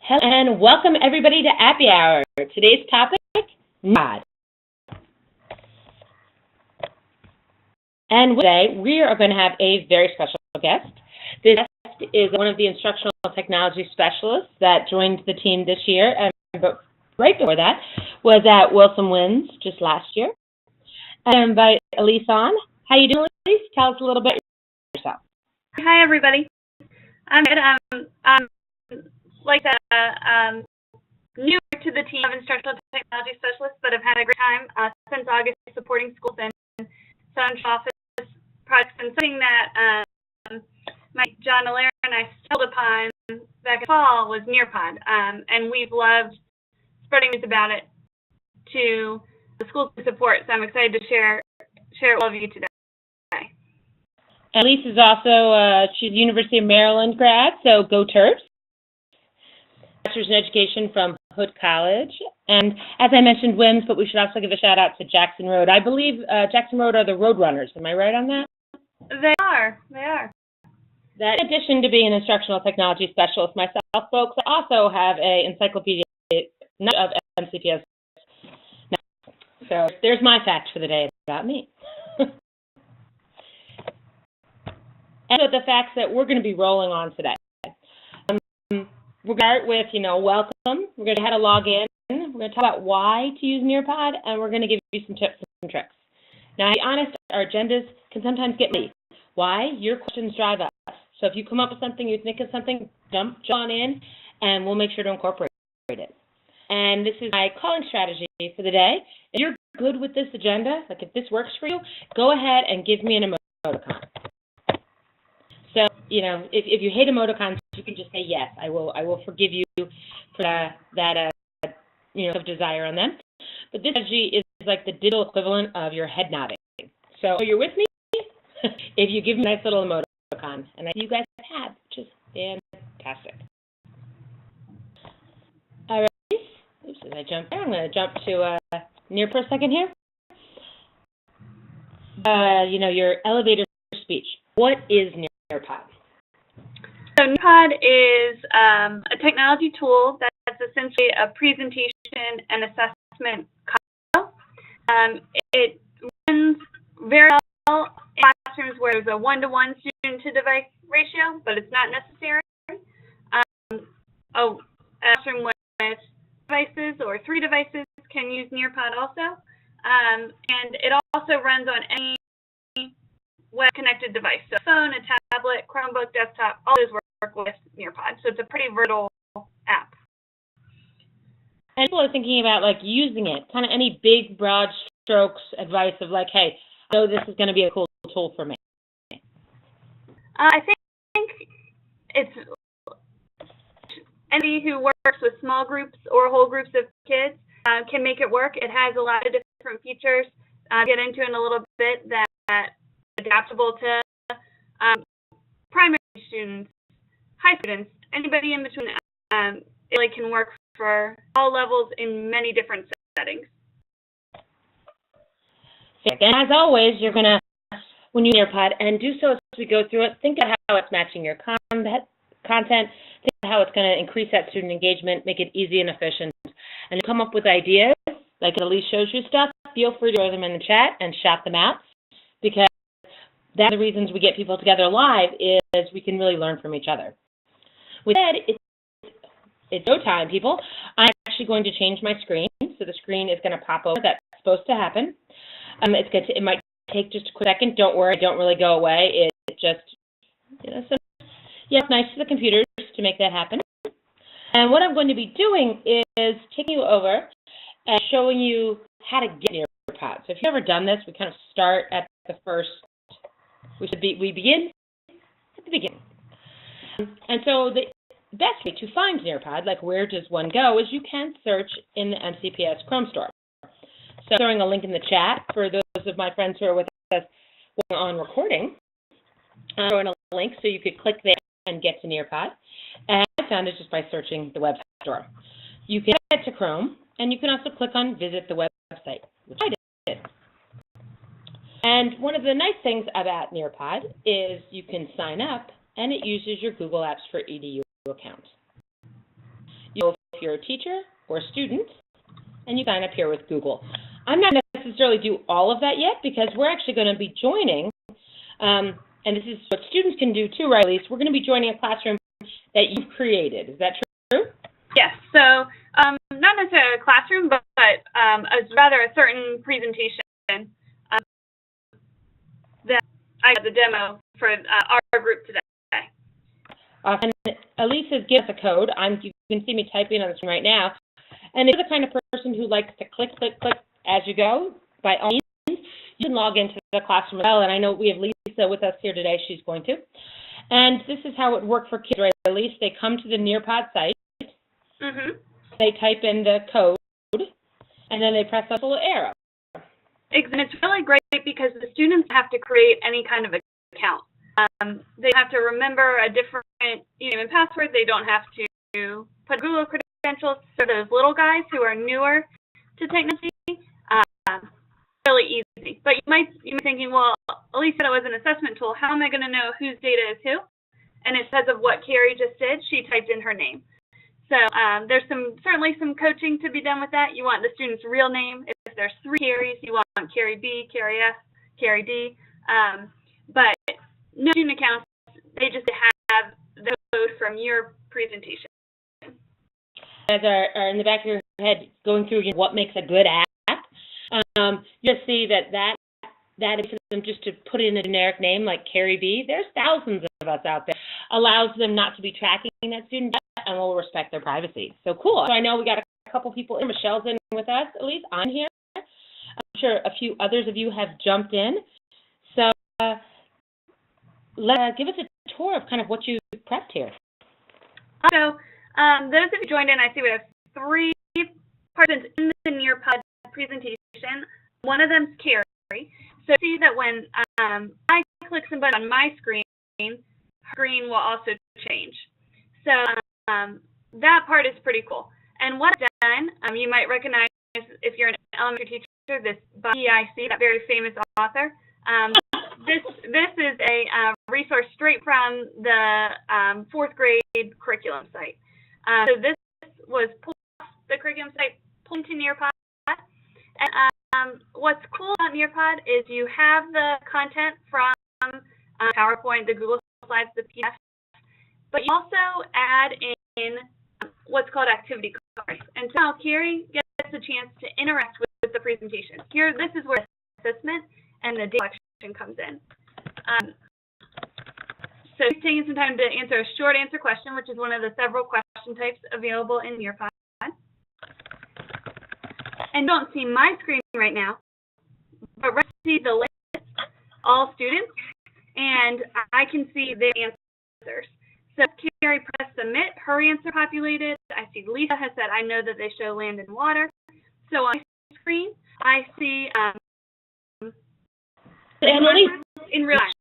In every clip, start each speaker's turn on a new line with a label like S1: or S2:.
S1: Hello and welcome everybody to Appy Hour. Today's topic, Nearpod. And today we are going to have a very special guest. This guest is one of the instructional technology specialists that joined the team this year, but right before that was at Wilson Winds just last year. I invite Elise on. How you doing, Elise? Tell us a little bit about yourself.
S2: Hi, everybody. I'm good. I'm new to the team of instructional technology specialists, but I've had a great time since August supporting schools and central office projects, and something that John Allaire and I stumbled upon back in the fall was Nearpod, and we've loved spreading news about it to the schools we support, so I'm excited to share it with all of you today.
S1: Elise is also, she's a University of Maryland grad, so go Terps. Bachelor's in Education from Hood College. And as I mentioned, WIMS, but we should also give a shout out to Jackson Road. I believe Jackson Road are the Road Runners. Am I right on that?
S2: They are.
S1: That, in addition to being an instructional technology specialist myself, folks, I also have an encyclopedia of MCPS. So there's my fact for the day about me. And so the facts that we're going to be rolling on today. We're going to start with, welcome. We're going to how to log in. We're going to talk about why to use Nearpod, and we're going to give you some tips and some tricks. Now, to be honest, our agendas can sometimes get messy. Why? Your questions drive us. So if you come up with something, you think of something, jump on in, and we'll make sure to incorporate it. And this is my calling strategy for the day. If you're good with this agenda, like if this works for you, go ahead and give me an emoticon. So, if you hate emoticons, you can just say yes. I will forgive you for that of desire on them. But this strategy is like the digital equivalent of your head nodding. So you're with me? If you give me a nice little emoticon, and I see you guys have, which is fantastic. All right. Oops, as I jump there, I'm going to jump to Near for a second here. Your elevator speech. What is Nearpod?
S2: So Nearpod is a technology tool that's essentially a presentation and assessment console. It runs very well in classrooms where there's a 1-to-1 student-to-device ratio, but it's not necessary. A classroom with devices or 3 devices can use Nearpod also. And it also runs on any web-connected device. So a phone, a tablet, Chromebook, desktop, all those work with Nearpod. So it's a pretty versatile app. And
S1: people are thinking about using it, kind of any big, broad strokes advice of hey, I know this is going to be a cool tool for me.
S2: I think it's anybody who works with small groups or whole groups of kids can make it work. It has a lot of different features. I'll get into in a little bit that adaptable to primary students, high students, anybody in between. It can work for all levels in many different settings.
S1: And as always, you're going to, when you use Nearpod, and do so as we go through it, think about how it's matching your content, think about how it's going to increase that student engagement, make it easy and efficient, and come up with ideas, like Elise shows you stuff, feel free to throw them in the chat and shout them out, because that's the reasons we get people together live is we can really learn from each other. With that, it's go time, people. I'm actually going to change my screen, so the screen is going to pop over. That's supposed to happen. It might take just a quick second. Don't worry, don't really go away. It just, so it's nice to the computers to make that happen. And what I'm going to be doing is taking you over and showing you how to get Nearpod. So if you've ever done this, we kind of start at the first. We begin at the beginning. And so the best way to find Nearpod, where does one go, is you can search in the MCPS Chrome store. So I'm throwing a link in the chat for those of my friends who are with us on recording. I'm throwing a link so you could click there and get to Nearpod. And I found it just by searching the web store. You can get to Chrome, and you can also click on Visit the Website, which I did. And one of the nice things about Nearpod is you can sign up, and it uses your Google Apps for EDU account. You you're a teacher or a student, and you sign up here with Google. I'm not going to necessarily do all of that yet because we're actually going to be joining, and this is what students can do too, right, Elise? We're going to be joining a classroom that you've created. Is that true?
S2: Yes. So not necessarily a classroom, but rather a certain presentation that I got the demo for our group today.
S1: And Elise has given us a code. You can see me typing on the screen right now. And if you're the kind of person who likes to click, click, click as you go, by all means, you can log into the classroom as well. And I know we have Lisa with us here today. She's going to. And this is how it worked for kids, right, Elise? They come to the Nearpod site. Mm-hmm. They type in the code, and then they press the little arrow.
S2: And it's really great because the students have to create any kind of account. They have to remember a different name and password. They don't have to put Google credentials for those little guys who are newer to technology. Really easy. But you might be thinking, well, Elise said it was an assessment tool. How am I going to know whose data is who? And it's because of what Carrie just did. She typed in her name. So there's certainly some coaching to be done with that. You want the student's real name. If there's 3 Carries, you want Carrie B, Carrie S, Carrie D. But no student accounts, they just have the code from your presentation.
S1: As are in the back of your head going through what makes a good app, you'll see that them just to put in a generic name like Carrie B. There's thousands of us out there. Allows them not to be tracking that student data and will respect their privacy. So cool. So I know we got a couple people in. Michelle's in with us, at least. I'm here. I'm sure a few others of you have jumped in. So give us a tour of kind of what you prepped here.
S2: So those of you joined in, I see we have 3 participants in the Nearpod presentation. One of them's Carrie. So see that when I click somebody on my screen, her screen will also change. So that part is pretty cool. And what I've done, you might recognize if you're an elementary teacher, this BIC, that very famous author. This is a resource straight from the 4th grade curriculum site. So this was pulled off the curriculum site, pulled into Nearpod. And what's cool about Nearpod is you have the content from PowerPoint, the Google Slides, the PDF, but you also add in what's called activity cards. And so now Carrie gets a chance to interact with the presentation. Here, this is where assessment and the data collection comes in. So taking some time to answer a short answer question, which is one of the several question types available in Nearpod. And don't see my screen right now, but see the list, all students, and I can see the answers. So Carrie pressed submit, her answer populated. I see Lisa has said, I know that they show land and water. So on my screen, I see in real time.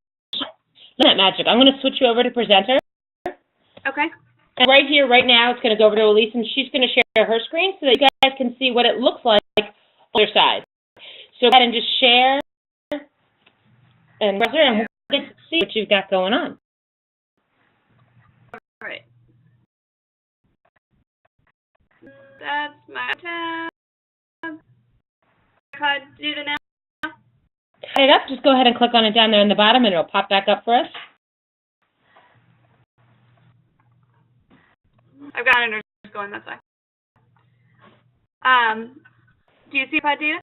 S1: That magic. I'm going to switch you over to presenter.
S2: Okay.
S1: And right here, right now, it's going to go over to Elise, and she's going to share her screen so that you guys can see what it looks like on your side. So go ahead and just share and we'll get to see what you've got going on.
S2: All right. That's my tab. Do it now.
S1: Set it up. Just go ahead and click on it down there in the bottom, and it'll pop back up for us.
S2: I've got it going that side. Do you see Pod data?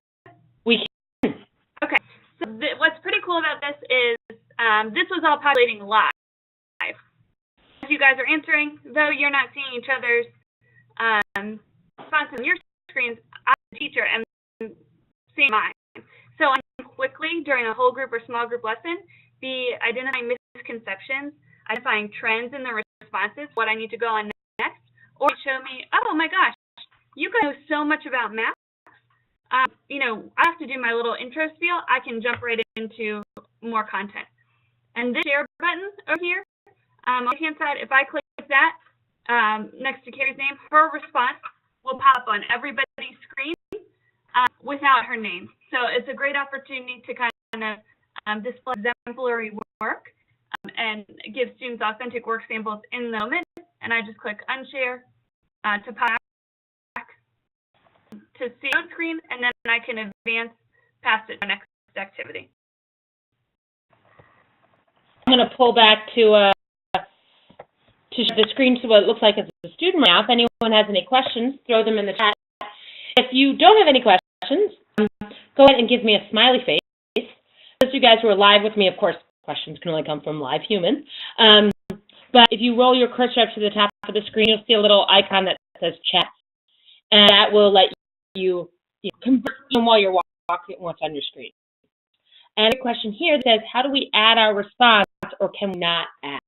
S1: We can.
S2: Okay. So what's pretty cool about this is this was all populating live. As you guys are answering, though you're not seeing each other's responses on your screens, I'm a teacher and seeing mine. So I can quickly, during a whole group or small group lesson, be identifying misconceptions, identifying trends in the responses, what I need to go on next, or show me, oh my gosh, you guys know so much about math. You know, I have to do my little intro spiel. I can jump right into more content. And this share button over here, on the right-hand side, if I click that next to Carrie's name, her response will pop up on everybody's screen without her name. So it's a great opportunity to kind of display exemplary work and give students authentic work samples in the moment. And I just click unshare to pop to see on screen, and then I can advance past it to the next activity.
S1: I'm going to pull back to the screen to what it looks like as a student right now. If anyone has any questions, throw them in the chat. If you don't have any questions, go ahead and give me a smiley face. Those of you guys who are live with me, of course, questions can only come from live humans. But if you roll your cursor up to the top of the screen, you'll see a little icon that says chat. And that will let you convert them while you're walking what's on your screen. And a question here that says, how do we add our response, or can we not add?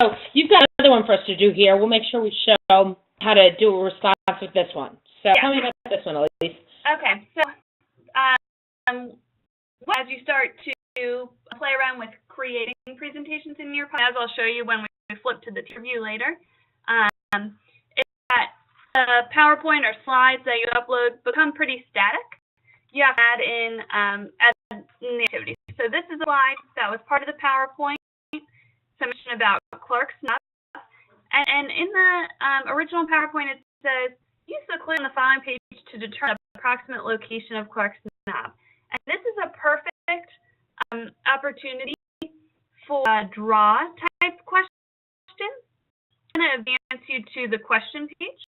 S1: So you've got another one for us to do here. We'll make sure we show how to do a response with this one. So tell me about this one, Elise.
S2: Okay, so as you start to play around with creating presentations in Nearpod, as I'll show you when we flip to the view later, is that PowerPoint or slides that you upload become pretty static. You have to add in the activity. So this is a slide that was part of the PowerPoint, some information about Clark's knob. And in the original PowerPoint, it says, use the clue on the following page to determine the approximate location of Clark's knob. And this is a perfect opportunity for a draw type question. I'm going to advance you to the question page.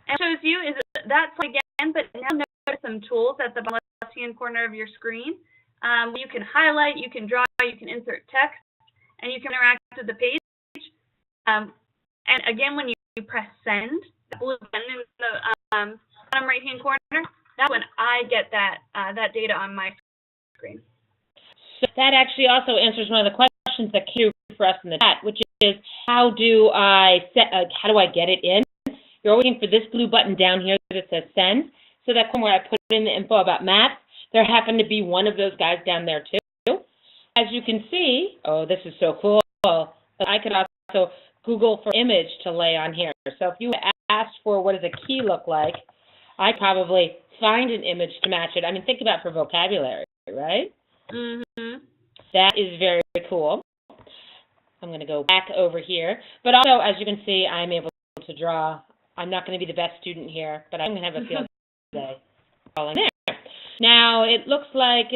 S2: And it shows you that slide again, but now notice some tools at the bottom left-hand corner of your screen. You can highlight, you can draw, you can insert text, and you can interact with the page. And again, when you press send, the blue button in the bottom right-hand corner, that's when I get that data on my screen.
S1: So that actually also answers one of the questions that came for us in the chat, which is how do I get it in? You're waiting for this blue button down here that says send. So that's where I put in the info about maps. There happened to be one of those guys down there too. As you can see, oh, this is so cool. I could also Google for image to lay on here. So if you asked for what does a key look like, I probably find an image to match it. I mean, think about it for vocabulary, right?
S2: Mm-hmm.
S1: That is very cool. I'm going to go back over here. But also, as you can see, I'm able to draw. I'm not going to be the best student here, but I'm going to have a field day. All in there. Now, it looks like,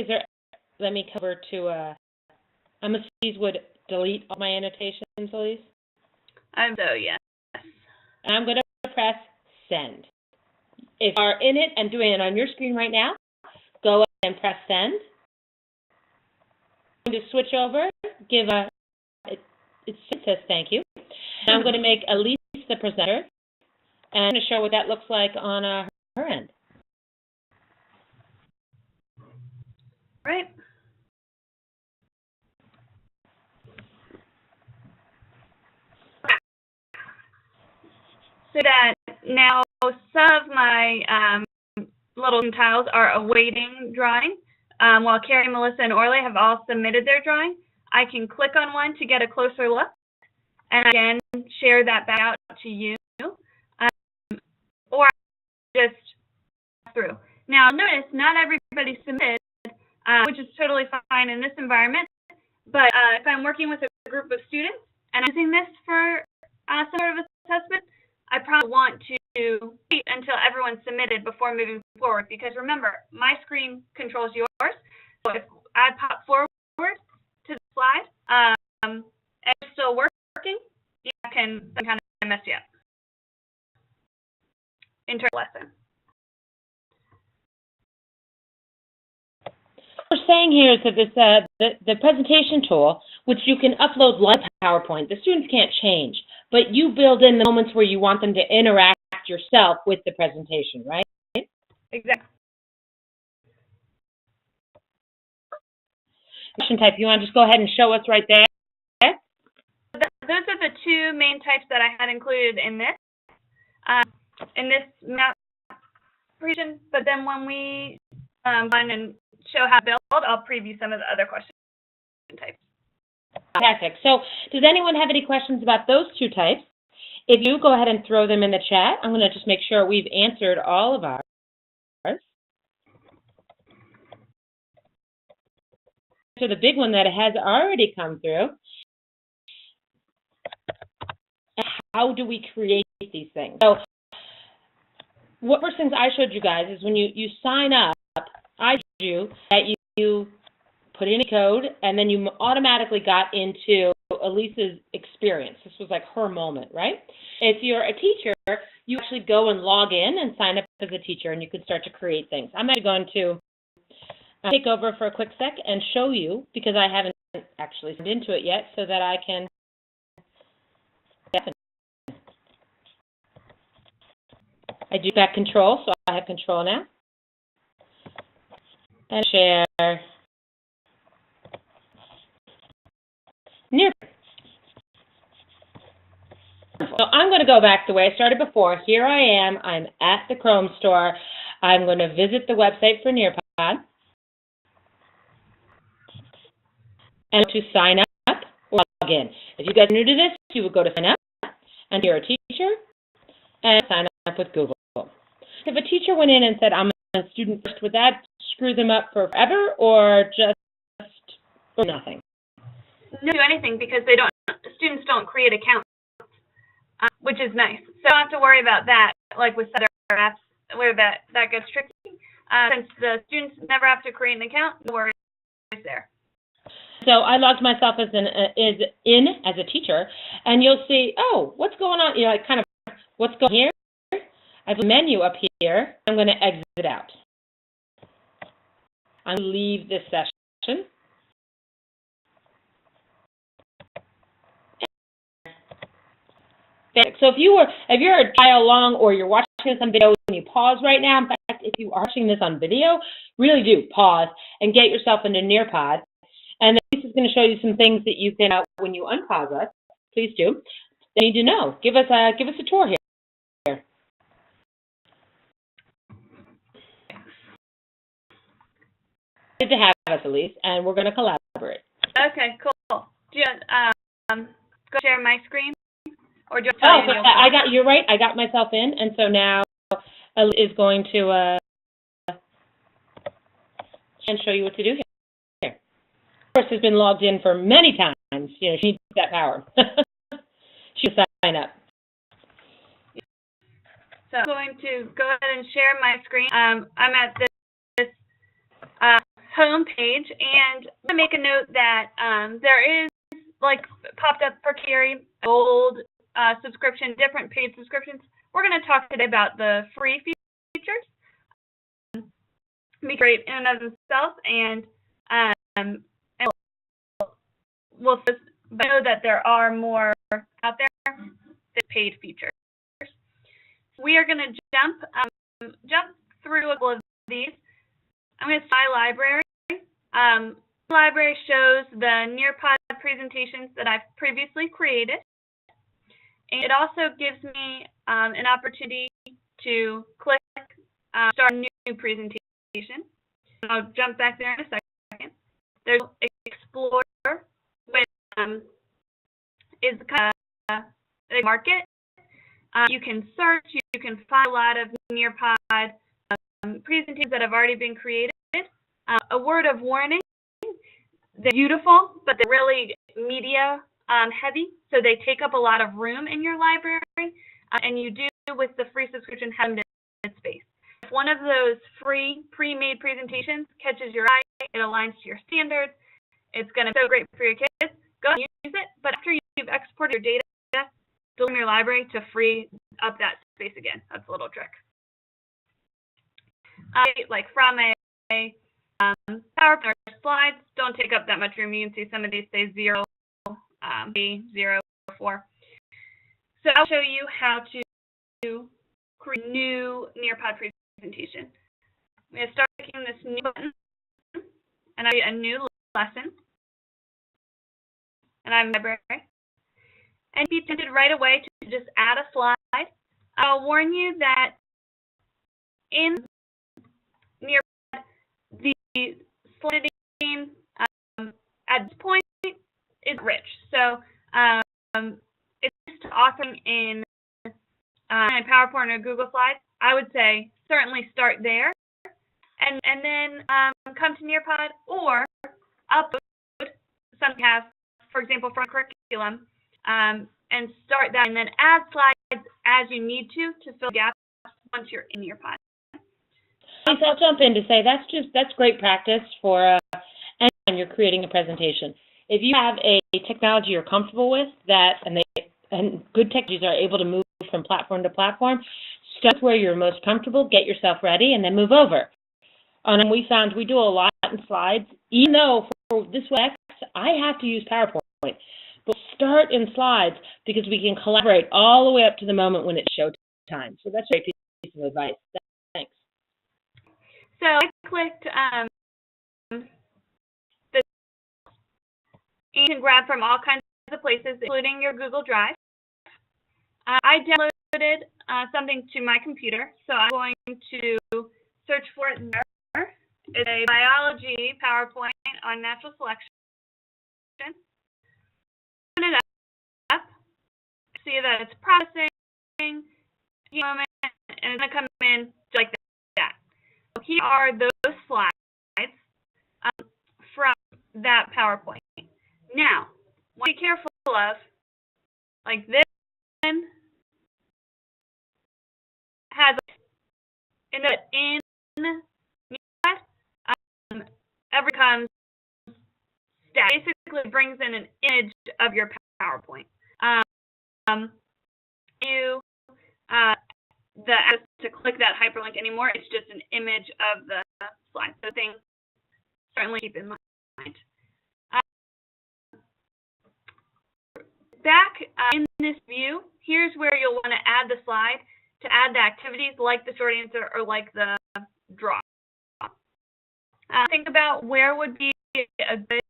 S1: let me cover to, I'm assuming these would delete all my annotations, Elise?
S2: Yes.
S1: And I'm going to press send. If you are in it and doing it on your screen right now, go ahead and press send. I'm going to switch over, it says thank you. And I'm going to make Elise the presenter, and I'm going to show what that looks like on her end.
S2: Right. So that now some of my little tiles are awaiting drawing. While Carrie, Melissa, and Orly have all submitted their drawing, I can click on one to get a closer look, and again share that back out to you, or just through. Now notice not everybody submitted, which is totally fine in this environment, but if I'm working with a group of students and I'm using this for some sort of assessment, I probably want to wait until everyone's submitted before moving forward, because remember, my screen controls yours. So if I pop forward to the slide and it's still working, I can kind of mess you up in terms of lesson.
S1: What we're saying here is that this, the presentation tool, which you can upload live PowerPoint, the students can't change, but you build in the moments where you want them to interact yourself with the presentation, right?
S2: Exactly.
S1: Question type, you want to just go ahead and show us right there?
S2: Those are the two main types that I had included in this map presentation, but then when we run and show how to build, I'll preview some of the other question types.
S1: Fantastic. So does anyone have any questions about those two types? If you go ahead and throw them in the chat, I'm going to just make sure we've answered all of ours. So the big one that has already come through, how do we create these things? So what first things I showed you guys is when you sign up, I showed you that you put in a code, and then you automatically got into Elisa's experience. This was like her moment, right? If you're a teacher, you actually go and log in and sign up as a teacher, and you can start to create things. I'm actually going to take over for a quick sec and show you, because I haven't actually signed into it yet, so that I can. I do back control, so I have control now. And share Nearpod. So I'm going to go back the way I started before. Here I am. I'm at the Chrome store. I'm going to visit the website for Nearpod. And to sign up or log in. If you guys are new to this, you would go to sign up, and you're a teacher, and sign up with Google. If a teacher went in and said, I'm a student first, would that screw them up forever, or just or nothing?
S2: No, do anything, because students don't create accounts, which is nice. So you don't have to worry about that, like with other apps, where that gets tricky. Since the students never have to create an account, no worries there.
S1: So I logged myself as a teacher, and you'll see, oh, what's going on? You know, like kind of what's going here. I have a menu up here. I'm going to exit out. I'm going to leave this session. So if you're a child along, or you're watching this on video and you pause right now, in fact, if you are watching this on video, really do pause and get yourself into Nearpod. And then this is going to show you some things that you can, when you unpause us, please do. You need to know. Give us a tour here. Good to have us, Elise, and we're going to collaborate.
S2: Okay, cool. Do you go share my screen, or do you
S1: Oh, I got, you're right. I got myself in, and so now Elise is going to and show you what to do here. Of course, has been logged in for many times. You know, she needs that power. She'll sign up.
S2: So I'm going to go ahead and share my screen. I'm at this home page, and I'm going to make a note that there is, like, popped up for Carrie, gold subscription, different paid subscriptions. We're going to talk today about the free features. Be great in and of themselves, and we'll know that there are more out there that paid features. We are going to jump through a couple of these. I'm going to say library. Library shows the Nearpod presentations that I've previously created. And it also gives me an opportunity to click start a new presentation. I'll jump back there in a second. There's Explore, which is kind of a market. You can search, you can find a lot of Nearpod presentations that have already been created. A word of warning, they're beautiful, but they're really media heavy, so they take up a lot of room in your library, and you do, with the free subscription, have limited space. If one of those free pre-made presentations catches your eye, it aligns to your standards, it's going to be so great for your kids, go and use it, but after you've exported your data, delete your library to free up that space again. That's a little trick. Like from a PowerPoint or slides, don't take up that much room. You can see some of these say 0, 0, 4. So I'll show you how to create a new Nearpod presentation. I'm going to start clicking this new button, and I get a new lesson. And I'm in the library. And be tempted right away to just add a slide. I'll warn you that in Nearpod, the slide editing at this point is rich. So it's authoring in PowerPoint or Google Slides. I would say certainly start there, and then come to Nearpod, or upload something you have, for example, from curriculum, and start that, and then add slides as you need to fill gaps once you're in Nearpod.
S1: So I'll jump in to say that's great practice for when you're creating a presentation. If you have a technology you're comfortable with and good technologies are able to move from platform to platform, start where you're most comfortable, get yourself ready, and then move over. And we found we do a lot in slides, even though for this Wex, I have to use PowerPoint. But start in slides because we can collaborate all the way up to the moment when it's show time. So that's a great piece of advice. Thanks.
S2: So I clicked you can grab from all kinds of places, including your Google Drive. I downloaded something to my computer, so I'm going to search for it there. It's a biology PowerPoint on natural selection. Open it up, see that it's processing, and it's going to come in just like that. So here are those slides from that PowerPoint. Now, what be careful of, like this one has in Nearpod, every comes static. Basically brings in an image of your PowerPoint. The access to click that hyperlink anymore. It's just an image of the slide. So things certainly keep in mind. Back in this view, here's where you'll want to add the slide to add the activities like the short answer or like the draw. Think about where would be a good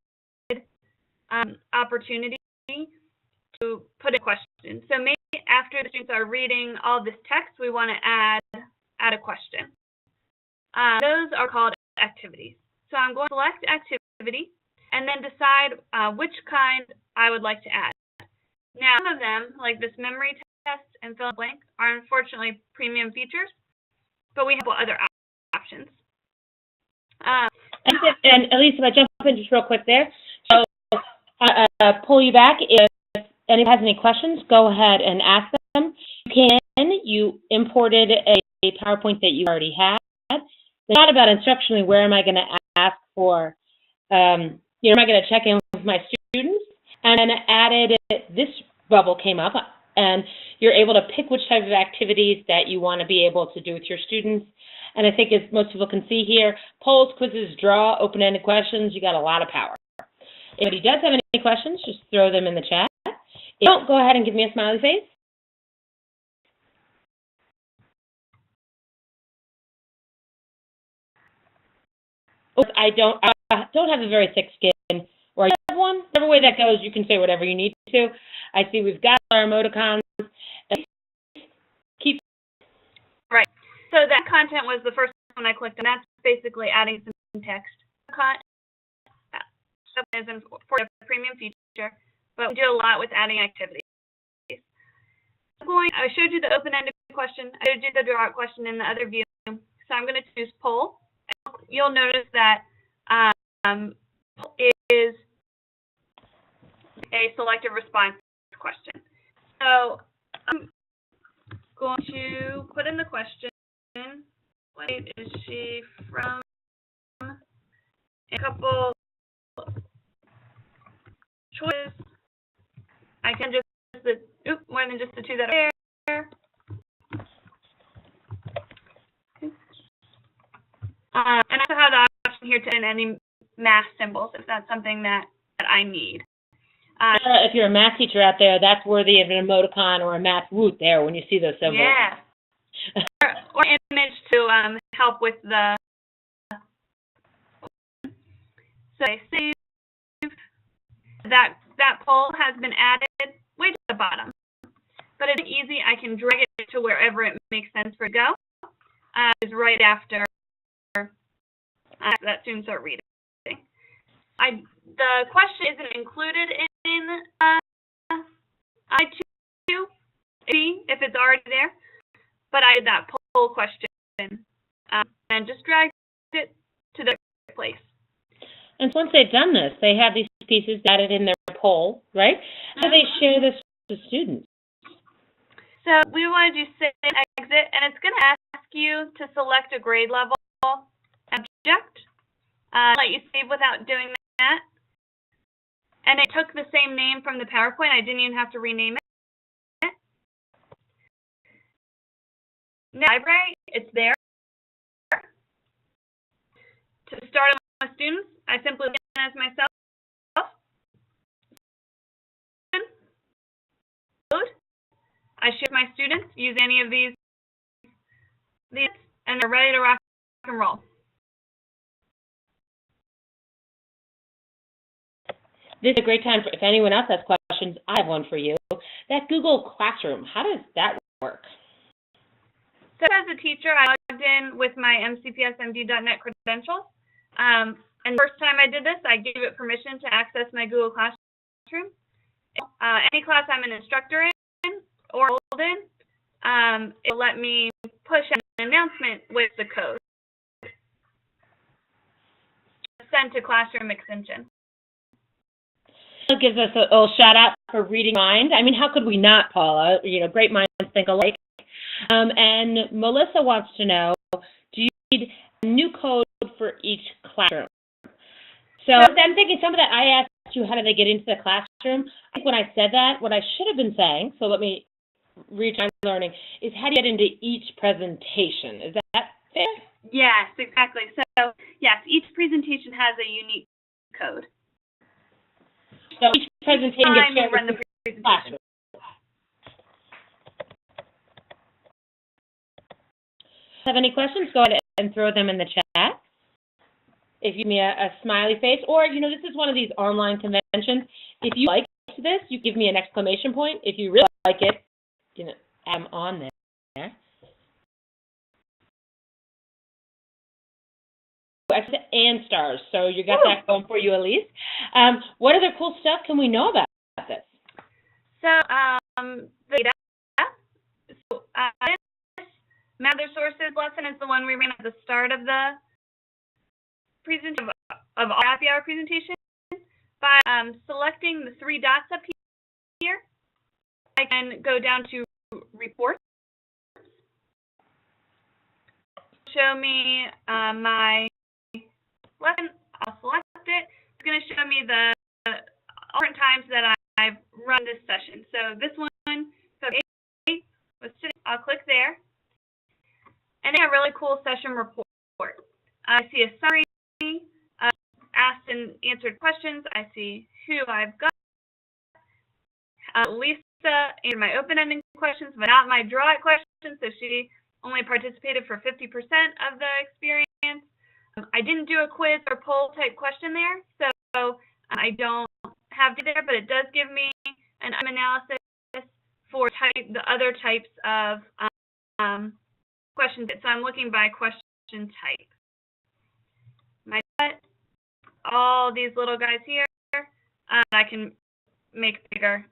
S2: opportunity to put a question. So maybe after the students are reading all this text, we want to add a question. Those are called activities. So I'm going to select activity and then decide which kind I would like to add. Now, some of them, like this memory test and fill in blank, are unfortunately premium features, but we have other options.
S1: And Elisa, if I jump in just real quick there, so pull you back. If anyone has any questions, go ahead and ask them. You imported a PowerPoint that you already had. It's not about instructionally where am I going to ask for, am I going to check in with my students? And then added this bubble came up, and you're able to pick which type of activities that you want to be able to do with your students. And I think as most people can see here, polls, quizzes, draw, open-ended questions, you got a lot of power. If anybody does have any questions, just throw them in the chat. If you don't, go ahead and give me a smiley face. I don't have a very thick skin, or I have one. Whatever way that goes, you can say whatever you need to. I see we've got our emoticons. Keep
S2: right. So that content was the first one I clicked, and that's basically adding some text. Isn't for a premium feature, but we do a lot with adding activities. I showed you the open-ended question. I showed you the draw question in the other view. So I'm going to choose poll. You'll notice that is a selective response question. So I'm going to put in the question, what is she from? A couple choices. I can just more than just the two that are there. And I also have the option here to enter any math symbols if that's something that I need.
S1: If you're a math teacher out there, that's worthy of an emoticon or a math woot there when you see those symbols.
S2: Yeah. or image to help with the. So I save. That poll has been added way to the bottom, but it's easy. I can drag it to wherever it makes sense for it to go. Is right after that students are reading. The question isn't included in I2 if it's already there, but I did that poll question and just dragged it to the place.
S1: And once they've done this, they have these pieces added in their poll, right? And they share this with students.
S2: So we want to do save and exit, and it's going to ask you to select a grade level object. Let you save without doing that. And it took the same name from the PowerPoint. I didn't even have to rename it. Now, library, it's there. To start with students, I simply log in as myself. I share my students, use any of these, and they're ready to rock and roll.
S1: This is a great time for, if anyone else has questions, I have one for you. That Google Classroom, how does that work?
S2: So as a teacher, I logged in with my mcpsmd.net credentials. And the first time I did this, I gave it permission to access my Google Classroom. Any class I'm an instructor in or enrolled in, it will let me push an announcement with the code. Send to Classroom extension.
S1: It gives us a little shout out for reading mind. I mean, how could we not, Paula? You know, great minds think alike. And Melissa wants to know, do you need a new code for each classroom? So I'm thinking some of that, I asked you, how do they get into the classroom? I think when I said that, what I should have been saying, so let me read my learning, is how do you get into each presentation? Is that fair?
S2: Yes, exactly. So, yes, each presentation has a unique code.
S1: So each presentation gets shared
S2: run the
S1: with
S2: presentation.
S1: classroom. Have any questions? Go ahead and throw them in the chat. If you give me a smiley face, or, you know, this is one of these online conventions. If you like this, you give me an exclamation point. If you really like it, you know, I'm on there. And stars, so you got that going for you, Elise. What other cool stuff can we know about this?
S2: So, the data. So, this Mather Sources lesson is the one we ran at the start of the presentation, of our happy hour presentation. By selecting the three dots up here, I can go down to reports. Show me my lesson. I'll select it. It's going to show me the different times that I've run this session. So this one, I'll click there. And then a really cool session report. I see a summary of asked and answered questions. I see who I've got. Lisa answered my open-ended questions, but not my draw-it questions, so she only participated for 50% of the experience. I didn't do a quiz or poll type question there, so I don't have to there, but it does give me an analysis for the other types of questions. So I'm looking by question type. All these little guys here, I can make bigger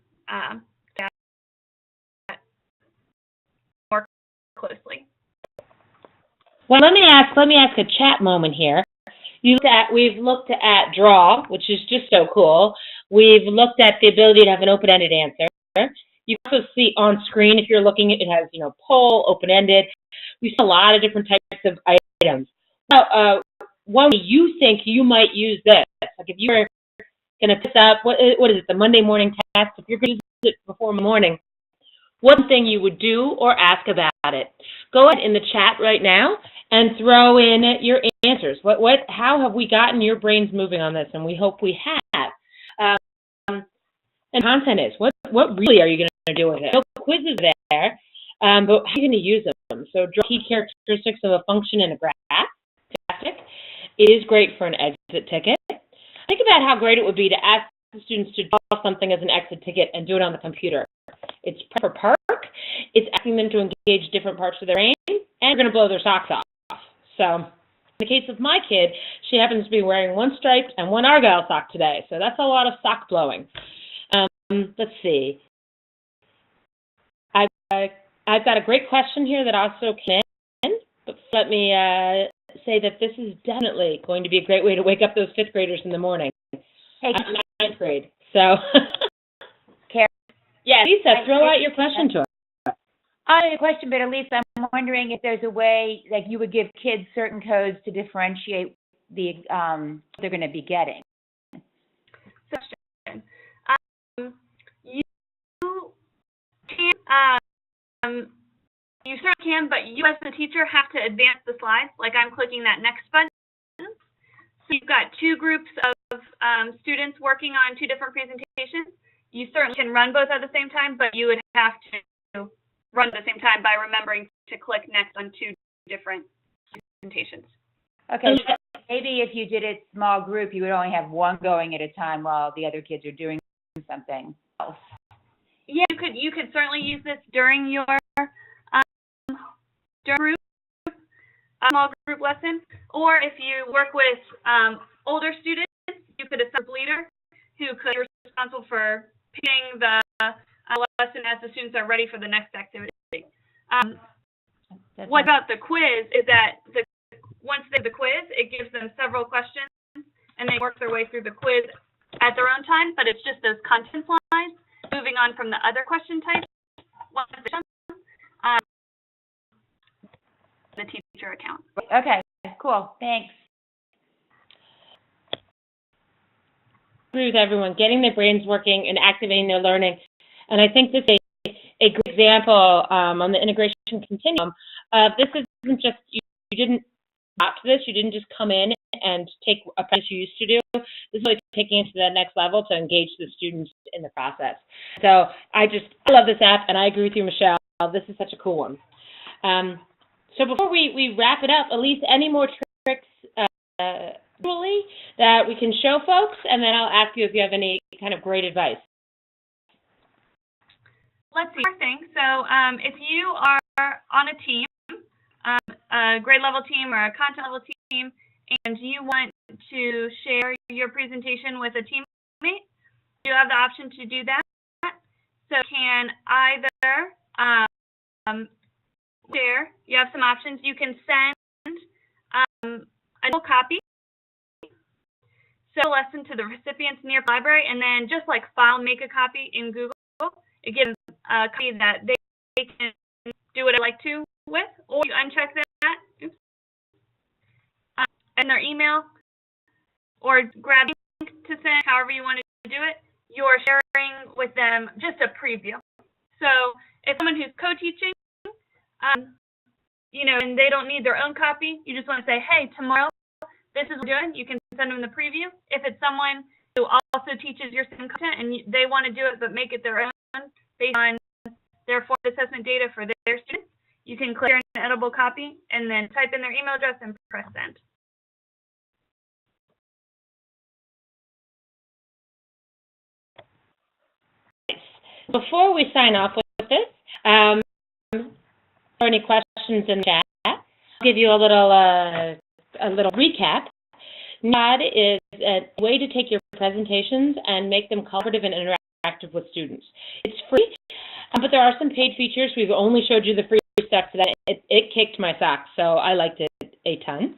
S2: more closely.
S1: Well, let me ask a chat moment here. We've looked at draw, which is just so cool. We've looked at the ability to have an open-ended answer. You also see on screen, if you're looking, it has, you know, poll, open-ended. We see a lot of different types of items. Now, one way you think you might use this, like if you were going to pick up, what is it, the Monday morning test, if you're going to use it before morning, one thing you would do or ask about it. Go ahead in the chat right now and throw in your answers. How have we gotten your brains moving on this? And we hope we have. And content is, what really are you going to do with it? No quizzes there, but how are you going to use them? So draw key characteristics of a function in a graph. It is great for an exit ticket. Think about how great it would be to ask the students to draw something as an exit ticket and do it on the computer. It's for park. It's asking them to engage different parts of their brain, and you're going to blow their socks off. So in the case of my kid, she happens to be wearing one striped and one Argyle sock today. So that's a lot of sock blowing. Let's see. I've got a great question here that also came in, but let me say that this is definitely going to be a great way to wake up those fifth graders in the morning.
S3: Hey,
S1: I'm in ninth grade, so.
S3: Karen.
S1: Yeah, Lisa, throw out your question to her.
S3: I have a question, but Elisa, I'm wondering if there's a way, like, you would give kids certain codes to differentiate the they're going to be getting.
S2: You can, you certainly can, but you as the teacher have to advance the slides. Like I'm clicking that next button. So you've got two groups of students working on two different presentations. You certainly can run both at the same time, but you would have to run at the same time by remembering to click next on two different presentations.
S3: Okay, so maybe if you did a small group, you would only have one going at a time while the other kids are doing something else.
S2: Yeah, you could certainly use this during your group, small group lesson, or if you work with older students, you could assign a leader who could be responsible for picking the lesson as the students are ready for the next activity. What about the quiz is that once they have the quiz, it gives them several questions, and they work their way through the quiz at their own time, but it's just those content slides. Moving on from the other question types, once they're done, the teacher account.
S3: Okay, cool, thanks.
S1: I agree with everyone, getting their brains working and activating their learning. And I think this is a good example on the integration continuum of this isn't just, you didn't opt to this, you didn't just come in and take a practice you used to do. This is like taking it to the next level to engage the students in the process. So I love this app, and I agree with you, Michelle. This is such a cool one. So before we wrap it up, Elise, any more tricks that we can show folks, and then I'll ask you if you have any kind of great advice.
S2: Let's see. One thing. So if you are on a team, a grade level team or a content level team, and you want to share your presentation with a teammate, you have the option to do that. So you can either share, you have some options. You can send a full copy, so a lesson to the recipient's Nearpod library, and then just like file, make a copy in Google. It gives a copy that they can do what they like to with, or you uncheck that. Oops. And their email, or grab a link to send, however you want to do it. You're sharing with them just a preview. So if someone who's co-teaching, and they don't need their own copy, you just want to say, hey, tomorrow, this is what we're doing. You can send them the preview. If it's someone who also teaches your same content and they want to do it but make it their own based on their form assessment data for their students, you can click an editable copy and then type in their email address and press send.
S1: Before we sign off with this, are there any questions in the chat? I'll give you a little recap. Nearpod is a way to take your presentations and make them collaborative and interactive with students. It's free, but there are some paid features. We've only showed you the free stuff today. It kicked my socks, so I liked it a ton.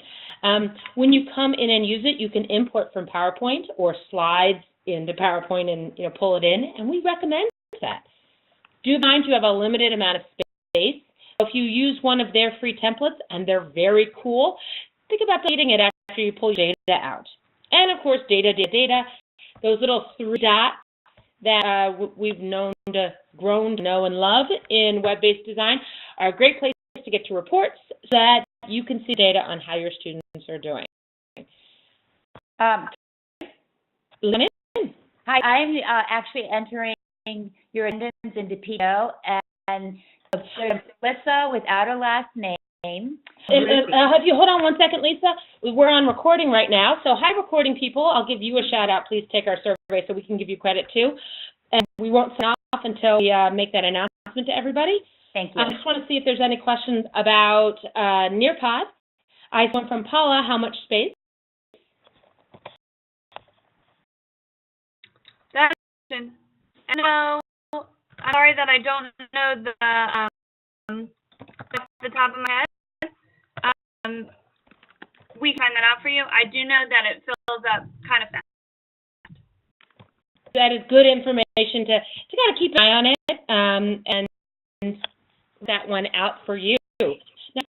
S1: When you come in and use it, you can import from PowerPoint or slides into PowerPoint and pull it in, and we recommend that. Do mind you have a limited amount of space. If you use one of their free templates and they're very cool, think about deleting it after you pull your data out. And of course, data, those little three dots that we've grown to know and love in web-based design are a great place to get to reports so that you can see data on how your students are doing.
S3: Hi, I'm actually entering your attendance into PO, and Lisa without a last name.
S1: Hold on one second, Lisa. We're on recording right now, so hi, recording people. I'll give you a shout out. Please take our survey so we can give you credit too. And we won't sign off until we make that announcement to everybody.
S3: Thank you.
S1: I just want to see if there's any questions about Nearpod. I saw from Paula, how much space?
S2: That question. And I'm sorry that I don't know off the top of my head. We can find that out for you. I do know that it fills up kind of fast.
S1: That is good information to kind of keep an eye on it, and that one out for you. Now,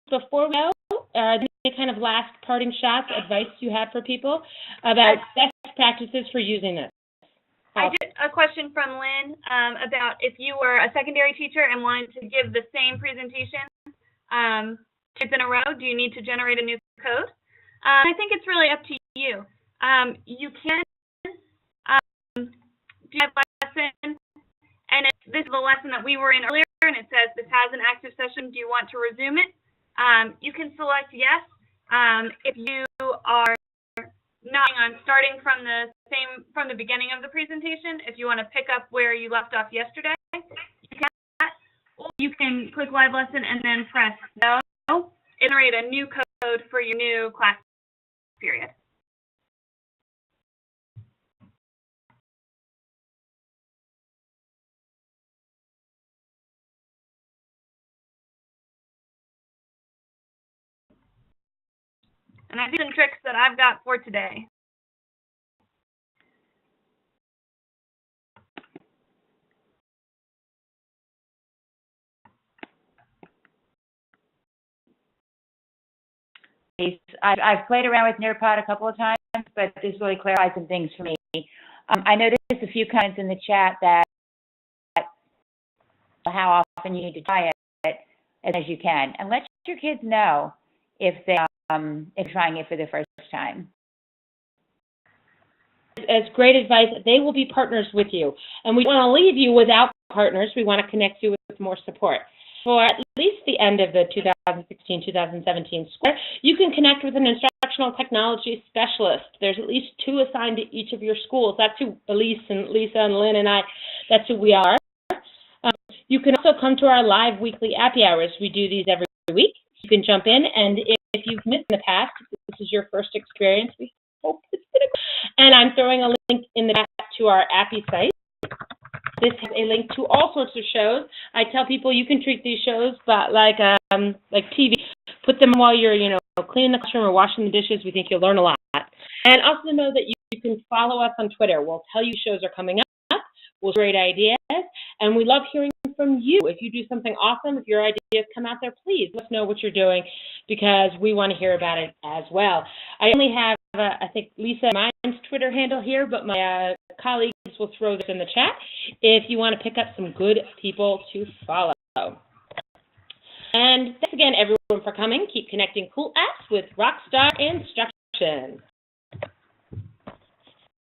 S1: before we go, any kind of last parting shots, advice you have for people about best practices for using this?
S2: I did a question from Lynn about if you were a secondary teacher and wanted to give the same presentation kids in a row, do you need to generate a new code? I think it's really up to you. You can do a lesson, and this is the lesson that we were in earlier, and it says this has an active session. Do you want to resume it? You can select yes. If you are not on starting from the beginning of the presentation, if you want to pick up where you left off yesterday, you can. Or you can click live lesson and then press no, generate a new code for your new class period. And I do some tricks that I've got for today.
S3: I've played around with Nearpod a couple of times, but this really clarified some things for me. I noticed a few comments in the chat that how often you need to try it as you can, and let your kids know if they're trying it for the first time.
S1: As great advice, they will be partners with you, and we want to leave you without partners. We want to connect you with more support. For at least the end of the 2016-2017 school year, you can connect with an instructional technology specialist. There's at least 2 assigned to each of your schools. That's who Elise and Lisa and Lynn and I, that's who we are. You can also come to our live weekly Appy hours. We do these every week. You can jump in, and if you've missed in the past, if this is your first experience, we hope it's been a good. And I'm throwing a link in the chat to our Appy site. This has a link to all sorts of shows. I tell people you can treat these shows, but like TV, put them while you're, cleaning the classroom or washing the dishes. We think you'll learn a lot. And also know that you can follow us on Twitter. We'll tell you shows are coming up. We'll share great ideas, and we love hearing from you. If you do something awesome, if your ideas come out there, please let us know what you're doing, because we want to hear about it as well. I only have, I think, Lisa and mine's Twitter handle here, but my colleagues will throw this in the chat if you want to pick up some good people to follow. And thanks again, everyone, for coming. Keep connecting cool apps with Rockstar Instruction.